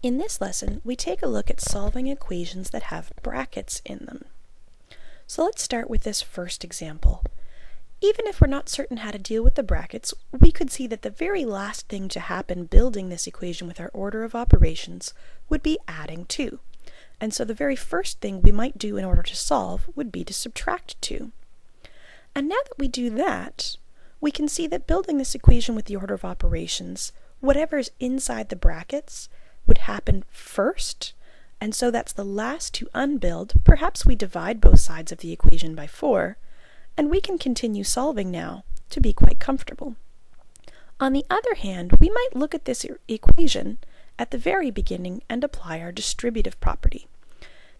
In this lesson, we take a look at solving equations that have brackets in them. So let's start with this first example. Even if we're not certain how to deal with the brackets, we could see that the very last thing to happen building this equation with our order of operations would be adding 2. And so the very first thing we might do in order to solve would be to subtract 2. And now that we do that, we can see that building this equation with the order of operations, whatever's inside the brackets would happen first, and so that's the last to unbuild. Perhaps we divide both sides of the equation by 4, and we can continue solving now to be quite comfortable. On the other hand, we might look at this equation at the very beginning and apply our distributive property.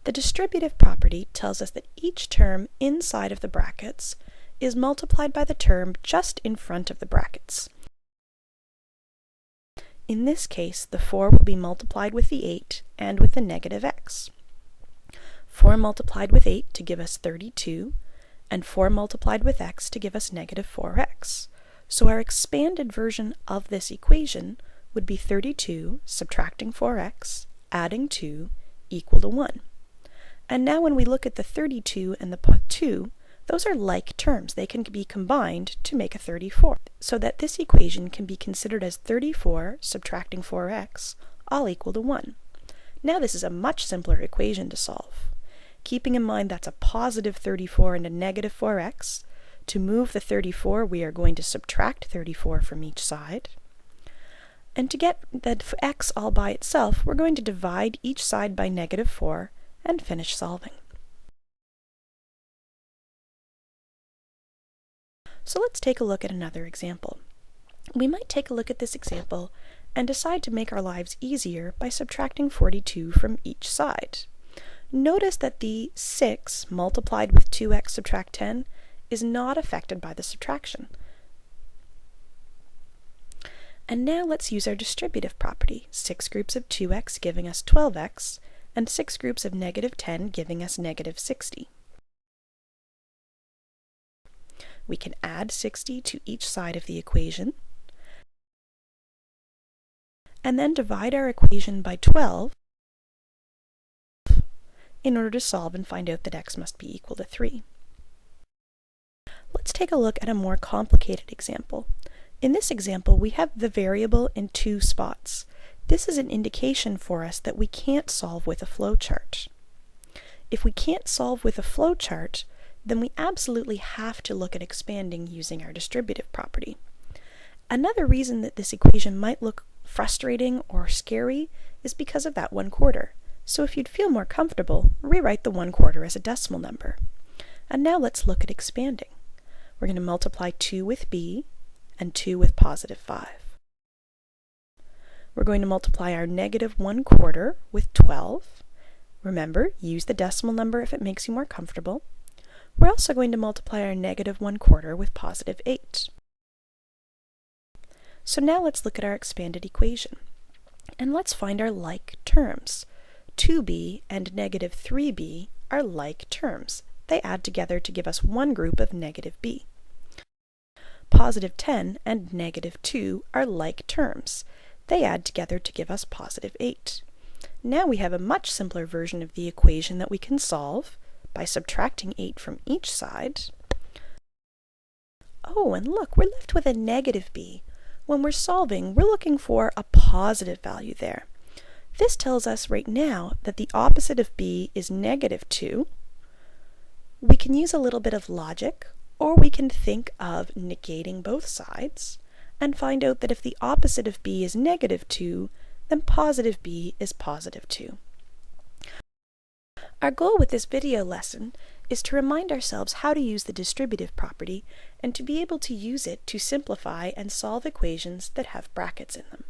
The distributive property tells us that each term inside of the brackets is multiplied by the term just in front of the brackets. In this case, the 4 will be multiplied with the 8 and with the negative x. 4 multiplied with 8 to give us 32, and 4 multiplied with x to give us negative 4x. So our expanded version of this equation would be 32 subtracting 4x, adding 2, equal to 1. And now when we look at the 32 and the 2, those are like terms. They can be combined to make a 34, so that this equation can be considered as 34 subtracting 4x, all equal to 1. Now this is a much simpler equation to solve. Keeping in mind that's a positive 34 and a negative 4x, to move the 34 we are going to subtract 34 from each side. And to get the x all by itself, we're going to divide each side by negative 4 and finish solving. So let's take a look at another example. We might take a look at this example and decide to make our lives easier by subtracting 42 from each side. Notice that the 6 multiplied with 2x subtract 10 is not affected by the subtraction. And now let's use our distributive property, 6 groups of 2x giving us 12x, and 6 groups of negative 10 giving us negative 60. We can add 60 to each side of the equation, and then divide our equation by 12 in order to solve and find out that x must be equal to 3. Let's take a look at a more complicated example. In this example, we have the variable in 2 spots. This is an indication for us that we can't solve with a flowchart. If we can't solve with a flowchart, then we absolutely have to look at expanding using our distributive property. Another reason that this equation might look frustrating or scary is because of that 1/4. So if you'd feel more comfortable, rewrite the 1/4 as a decimal number. And now let's look at expanding. We're going to multiply 2 with b and 2 with positive 5. We're going to multiply our negative 1/4 with 12. Remember, use the decimal number if it makes you more comfortable. We're also going to multiply our negative 1/4 with positive 8. So now let's look at our expanded equation. And let's find our like terms. 2b and negative 3b are like terms. They add together to give us one group of negative b. Positive 10 and negative 2 are like terms. They add together to give us positive 8. Now we have a much simpler version of the equation that we can solve by subtracting 8 from each side. Oh, and look, we're left with a negative b. When we're solving, we're looking for a positive value there. This tells us right now that the opposite of b is negative 2. We can use a little bit of logic, or we can think of negating both sides and find out that if the opposite of b is negative 2, then positive b is positive 2. Our goal with this video lesson is to remind ourselves how to use the distributive property and to be able to use it to simplify and solve equations that have brackets in them.